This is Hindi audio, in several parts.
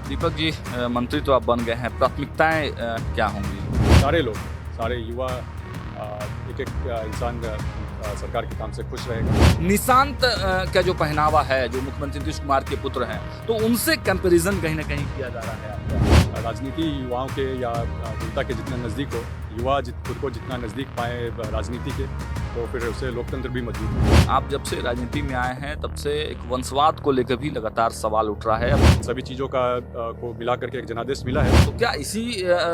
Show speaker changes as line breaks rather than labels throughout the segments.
दीपक जी, मंत्री तो आप बन गए हैं, प्राथमिकताएं क्या होंगी?
सारे लोग, सारे युवा, एक एक इंसान सरकार के काम से खुश रहेगा।
निशांत का जो पहनावा है, जो मुख्यमंत्री नीतीश कुमार के पुत्र हैं, तो उनसे कंपैरिजन कहीं ना कहीं किया जा रहा है आपका।
राजनीति युवाओं के या जनता के जितना नज़दीक हो, युवा खुद को जितना नज़दीक पाए राजनीति के, तो फिर उससे लोकतंत्र भी मजबूत है।
आप जब से राजनीति में आए हैं तब से एक वंशवाद को लेकर भी लगातार सवाल उठ रहा है।
सभी चीज़ों का को मिला करके एक जनादेश मिला है।
तो क्या इसी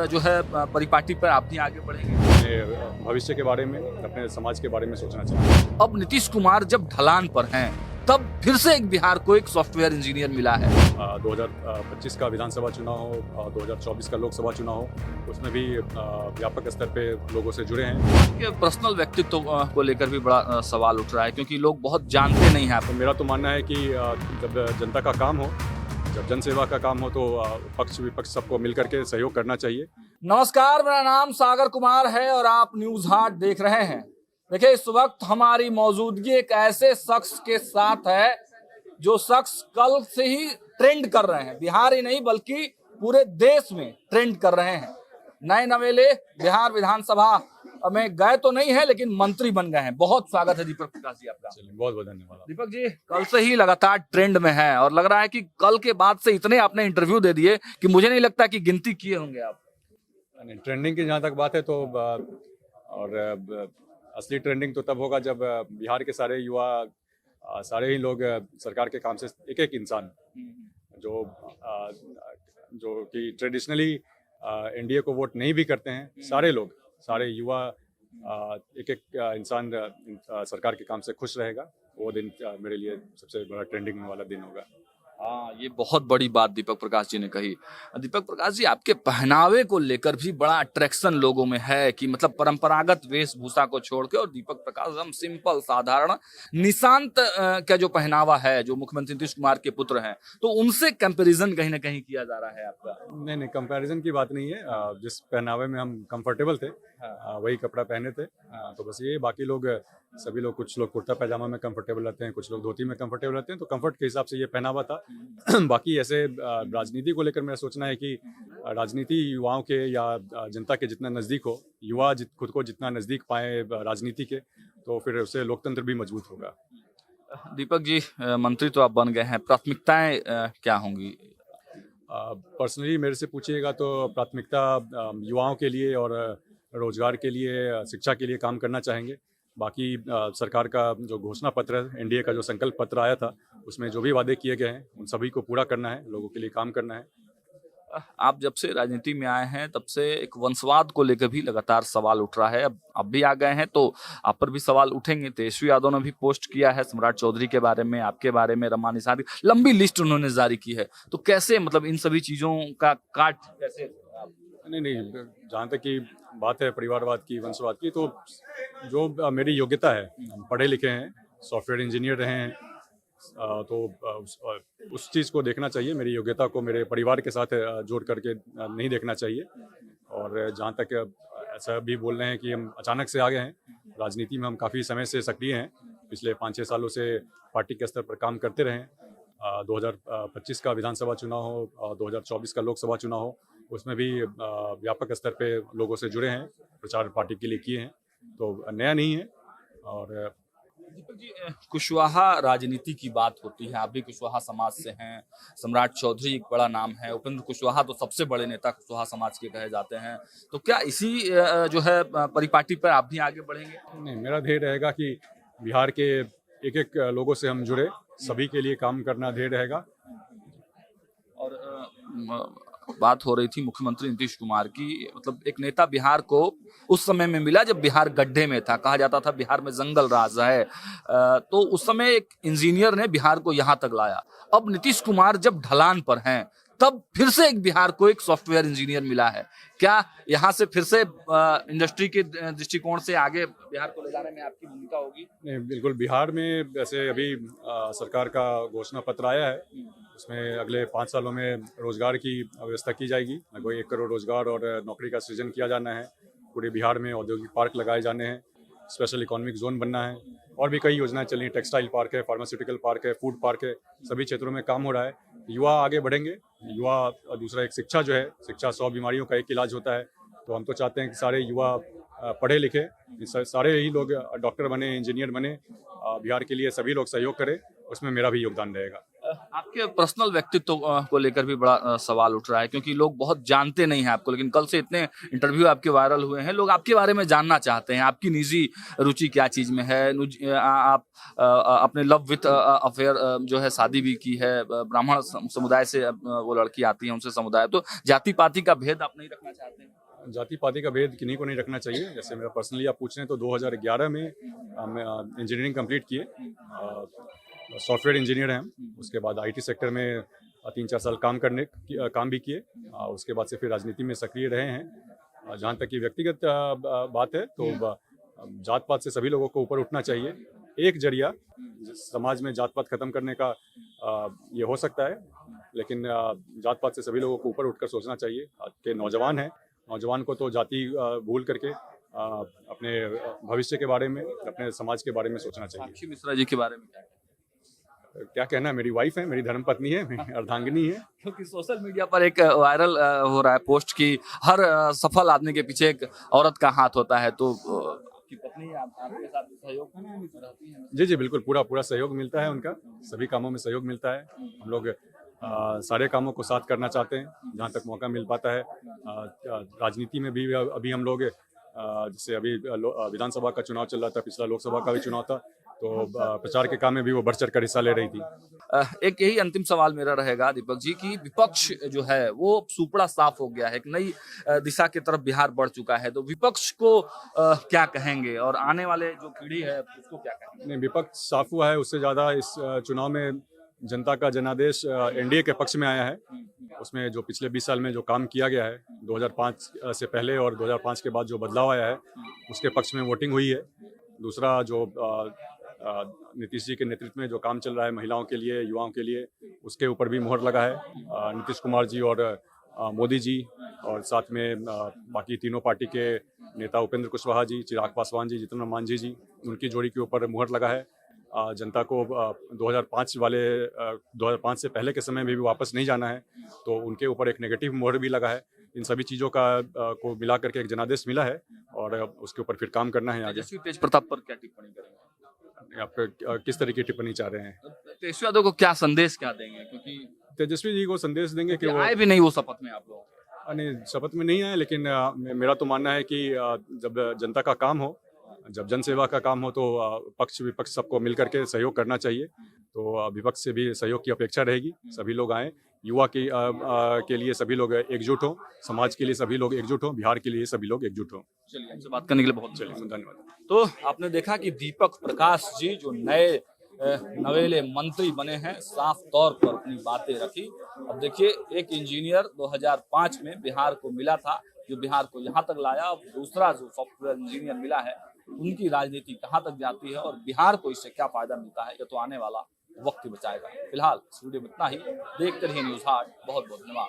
जो है परिपाटी पर आप भी आगे बढ़ेंगे?
अपने भविष्य के बारे में, अपने समाज के बारे में सोचना चाहिए।
अब नीतीश कुमार जब ढलान पर हैं, तब फिर से एक बिहार को एक सॉफ्टवेयर इंजीनियर मिला है।
2025 का विधानसभा चुनाव हो, 2024 का लोकसभा चुनाव हो, उसमें भी व्यापक स्तर पे लोगों से जुड़े हैं।
आपके पर्सनल व्यक्तित्व को लेकर भी बड़ा सवाल उठ रहा है, क्योंकि लोग बहुत जानते नहीं हैं आप।
तो मेरा तो मानना है कि जब जनता का काम हो, जब जनसेवा का काम हो, तो पक्ष विपक्ष सबको मिलकर के सहयोग करना चाहिए।
नमस्कार, मेरा नाम सागर कुमार है और आप न्यूज हाट देख रहे हैं। देखिए, इस वक्त हमारी मौजूदगी एक ऐसे शख्स के साथ है जो शख्स कल से ही ट्रेंड कर रहे हैं, बिहार ही नहीं बल्कि पूरे देश में ट्रेंड कर रहे हैं। नए नवेले बिहार विधानसभा में गए तो नहीं है, लेकिन मंत्री बन गए हैं। बहुत स्वागत है दीपक प्रकाश जी आपका।
बहुत बहुत धन्यवाद।
दीपक जी, कल से ही लगातार ट्रेंड में है और लग रहा है कि कल के बाद से इतने आपने इंटरव्यू दे दिए कि मुझे नहीं लगता कि गिनती किए होंगे आप।
ट्रेंडिंग की जहाँ तक बात है तो असली ट्रेंडिंग तो तब होगा जब बिहार के सारे युवा, सारे ही लोग सरकार के काम से, एक एक इंसान जो कि ट्रेडिशनली एनडीए को वोट नहीं भी करते हैं, सारे लोग, सारे युवा, एक एक इंसान सरकार के काम से खुश रहेगा। वो दिन मेरे लिए सबसे बड़ा ट्रेंडिंग वाला दिन होगा।
हाँ, ये बहुत बड़ी बात दीपक प्रकाश जी ने कही। दीपक प्रकाश जी, आपके पहनावे को लेकर भी बड़ा अट्रैक्शन लोगों में है कि मतलब परंपरागत वेशभूषा को छोड़ के और दीपक प्रकाश एकदम सिंपल साधारण। निशांत का जो पहनावा है, जो मुख्यमंत्री नीतीश कुमार के पुत्र हैं, तो उनसे कंपैरिजन कहीं ना कहीं किया जा रहा है आपका।
नहीं, कंपैरिजन की बात नहीं है। जिस पहनावे में हम कंफर्टेबल थे, वही कपड़ा पहने थे। तो बस ये, बाकी लोग, सभी लोग, कुछ लोग कुर्ता पैजामा में कंफर्टेबल रहते हैं, कुछ लोग धोती में कंफर्टेबल रहते हैं, तो कंफर्ट के हिसाब से ये पहनावा था। बाकी ऐसे राजनीति को लेकर मेरा सोचना है कि राजनीति युवाओं के या जनता के जितना नज़दीक हो, युवा खुद को जितना नज़दीक पाए राजनीति के, तो फिर उससे लोकतंत्र भी मजबूत होगा।
दीपक जी, मंत्री तो आप बन गए हैं, प्राथमिकताएं क्या होंगी?
पर्सनली मेरे से पूछिएगा तो प्राथमिकता युवाओं के लिए और रोजगार के लिए, शिक्षा के लिए काम करना चाहेंगे। बाकी सरकार का जो घोषणा पत्र है, एनडीए का जो संकल्प पत्र आया था, उसमें जो भी वादे किए गए हैं उन सभी को पूरा करना है, लोगों के लिए काम करना है।
आप जब से राजनीति में आए हैं तब से एक वंशवाद को लेकर भी लगातार सवाल उठ रहा है। अब भी आ गए हैं तो आप पर भी सवाल उठेंगे। तेजस्वी यादव ने भी पोस्ट किया है सम्राट चौधरी के बारे में, आपके बारे में, रमा निषाद, लंबी लिस्ट उन्होंने जारी की है। तो कैसे, मतलब इन सभी चीजों का काट कैसे?
नहीं, जहाँ तक की बात है परिवारवाद की, वंशवाद की, तो जो मेरी योग्यता है, हम पढ़े लिखे हैं, सॉफ्टवेयर इंजीनियर रहे हैं, तो उस चीज़ को देखना चाहिए। मेरी योग्यता को मेरे परिवार के साथ जोड़ करके नहीं देखना चाहिए। और जहाँ तक ऐसा भी बोल रहे हैं कि हम अचानक से आ गए हैं राजनीति में, हम काफ़ी समय से सक्रिय हैं, पिछले 5-6 सालों से पार्टी के स्तर पर काम करते रहे हैं। 2025 का विधानसभा चुनाव हो, 2024 का लोकसभा चुनाव हो, उसमें भी व्यापक स्तर पे लोगों से जुड़े हैं, प्रचार पार्टी के लिए किए हैं, तो नया नहीं है। और
दीपक जी, कुशवाहा राजनीति की बात होती है, आप भी कुशवाहा समाज से हैं। सम्राट चौधरी एक बड़ा नाम है, उपेंद्र कुशवाहा तो सबसे बड़े नेता कुशवाहा समाज के कहे जाते हैं। तो क्या इसी जो है परिपाटी पर आप भी आगे बढ़ेंगे?
नहीं, मेरा ध्येय रहेगा कि बिहार के एक एक लोगों से हम जुड़े, सभी के लिए काम करना ध्येय रहेगा।
और बात हो रही थी मुख्यमंत्री नीतीश कुमार की, मतलब एक नेता बिहार को उस समय में मिला जब बिहार गड्ढे में था, कहा जाता था बिहार में जंगल राज है। तो उस समय एक इंजीनियर ने बिहार को यहाँ तक लाया। अब नीतीश कुमार जब ढलान पर हैं, तब फिर से एक बिहार को एक सॉफ्टवेयर इंजीनियर मिला है। क्या यहाँ से फिर से इंडस्ट्री के दृष्टिकोण से आगे बिहार को ले जाने में आपकी भूमिका होगी?
नहीं, बिल्कुल। बिहार में जैसे अभी सरकार का घोषणा पत्र आया है, उसमें अगले 5 सालों में रोजगार की व्यवस्था की जाएगी। लगभग 1 करोड़ रोजगार और नौकरी का सृजन किया जाना है। पूरे बिहार में औद्योगिक पार्क लगाए जाने हैं। स्पेशल इकोनॉमिक जोन बनना है, और भी कई योजनाएं चल रही हैं। टेक्सटाइल पार्क है, फार्मास्यूटिकल पार्क है, फूड पार्क है, सभी क्षेत्रों में काम हो रहा है। युवा आगे बढ़ेंगे। युवा, दूसरा एक शिक्षा जो है, शिक्षा 100 बीमारियों का एक इलाज होता है। तो हम तो चाहते हैं कि सारे युवा पढ़े लिखे, सारे ही लोग डॉक्टर बने, इंजीनियर बने। बिहार के लिए सभी लोग सहयोग करें, उसमें मेरा भी योगदान रहेगा।
आपके पर्सनल व्यक्तित्व को लेकर भी बड़ा सवाल उठ रहा है, क्योंकि लोग बहुत जानते नहीं हैं आपको, लेकिन कल से इतने इंटरव्यू आपके वायरल हुए हैं, लोग आपके बारे में जानना चाहते हैं। आपकी निजी रुचि क्या चीज में है? आप अपने लव विथ अफेयर जो है शादी भी की है, ब्राह्मण समुदाय से वो लड़की आती है, उनसे समुदाय, तो जाति पाति का भेद आप नहीं रखना चाहते हैं?
जाति पाति का भेद किन्हीं को नहीं रखना चाहिए। जैसे मेरा पर्सनली आप पूछ रहे हैं तो 2011 में मैं इंजीनियरिंग कंप्लीट किए, सॉफ्टवेयर इंजीनियर हैं हम। उसके बाद आईटी सेक्टर में 3-4 साल काम भी किए। उसके बाद से फिर राजनीति में सक्रिय रहे हैं। जहाँ तक कि व्यक्तिगत बात है तो जात पात से सभी लोगों को ऊपर उठना चाहिए। एक जरिया समाज में जात पात खत्म करने का ये हो सकता है, लेकिन जात पात से सभी लोगों को ऊपर उठकर सोचना चाहिए। आज के नौजवान हैं, नौजवान को तो जाति भूल करके अपने भविष्य के बारे में, अपने समाज के बारे में सोचना चाहिए।
साक्षी मिश्रा जी के बारे में
क्या कहना है? मेरी वाइफ है, मेरी धर्मपत्नी है, मेरी अर्धांगिनी है।
क्योंकि सोशल मीडिया पर एक वायरल हो रहा है पोस्ट की हर सफल आदमी के पीछे एक औरत का हाथ होता है, तो आपकी पत्नी आपके साथ सहयोग रहती है?
जी जी बिल्कुल, पूरा सहयोग मिलता है उनका, सभी कामों में सहयोग मिलता है। हम लोग सारे कामों को साथ करना चाहते हैं जहाँ तक मौका मिल पाता है। राजनीति में भी अभी हम लोग जैसे अभी विधानसभा का चुनाव चल रहा था, पिछला लोकसभा का भी चुनाव था, तो प्रचार के काम में भी वो बढ़ चढ़ कर हिस्सा ले रही थी।
एक यही अंतिम सवाल मेरा रहेगा दीपक जी कि विपक्ष जो है वो सुपड़ा साफ हो गया है, एक नई दिशा की तरफ बिहार बढ़ चुका है, तो विपक्ष को क्या कहेंगे और आने वाले जो पीढ़ी है उसको क्या कहेंगे?
नहीं, विपक्ष साफ हुआ है, उससे ज़्यादा इस चुनाव में जनता का जनादेश एनडीए के पक्ष में आया है। उसमें जो पिछले 20 साल में जो काम किया गया है, 2005 से पहले और 2005 के बाद जो बदलाव आया है, उसके पक्ष में वोटिंग हुई है। दूसरा जो नीतीश जी के नेतृत्व में जो काम चल रहा है महिलाओं के लिए, युवाओं के लिए, उसके ऊपर भी मुहर लगा है नीतीश कुमार जी और मोदी जी, और साथ में बाकी तीनों पार्टी के नेता उपेंद्र कुशवाहा जी, चिराग पासवान जी, जितन राम मांझी जी, उनकी जोड़ी के ऊपर मुहर लगा है। जनता को 2005 से पहले के समय में भी वापस नहीं जाना है, तो उनके ऊपर एक नेगेटिव मोहर भी लगा है। इन सभी चीज़ों का को मिला करके एक जनादेश मिला है, और उसके ऊपर फिर काम करना है आगे।
तेजस्वी तेज प्रताप पर क्या टिप्पणी करेंगे?
आप किस तरह की टिप्पणी चाह रहे हैं?
तेजस्वी यादव को क्या संदेश क्या देंगे, क्योंकि
तेजस्वी जी को संदेश देंगे कि वो
आए भी नहीं वो शपथ में आप लोग?
नहीं, शपथ में नहीं आए, लेकिन मेरा तो मानना है कि जब जनता का काम हो, जब जनसेवा का काम हो, तो पक्ष विपक्ष सबको मिल करके सहयोग करना चाहिए। तो विपक्ष से भी सहयोग की अपेक्षा रहेगी। सभी लोग आएँ, युवा के लिए सभी लोग एकजुट हों, समाज के लिए सभी लोग एकजुट हों, बिहार के लिए सभी लोग एकजुट हों।
चलिए, हमसे बात करने के लिए बहुत
धन्यवाद।
तो आपने देखा कि दीपक प्रकाश जी जो नए नवेले मंत्री बने हैं, साफ तौर पर अपनी बातें रखी। अब देखिए, एक इंजीनियर 2005 में बिहार को मिला था, जो बिहार को यहाँ तक लाया। अब दूसरा जो सॉफ्टवेयर इंजीनियर मिला है, उनकी राजनीति कहाँ तक जाती है और बिहार को इससे क्या फायदा मिलता है, ये तो आने वाला वक्त ही बताएगा। फिलहाल इस वीडियो में इतना ही। देखते रहिए न्यूज़ हाट। बहुत बहुत धन्यवाद।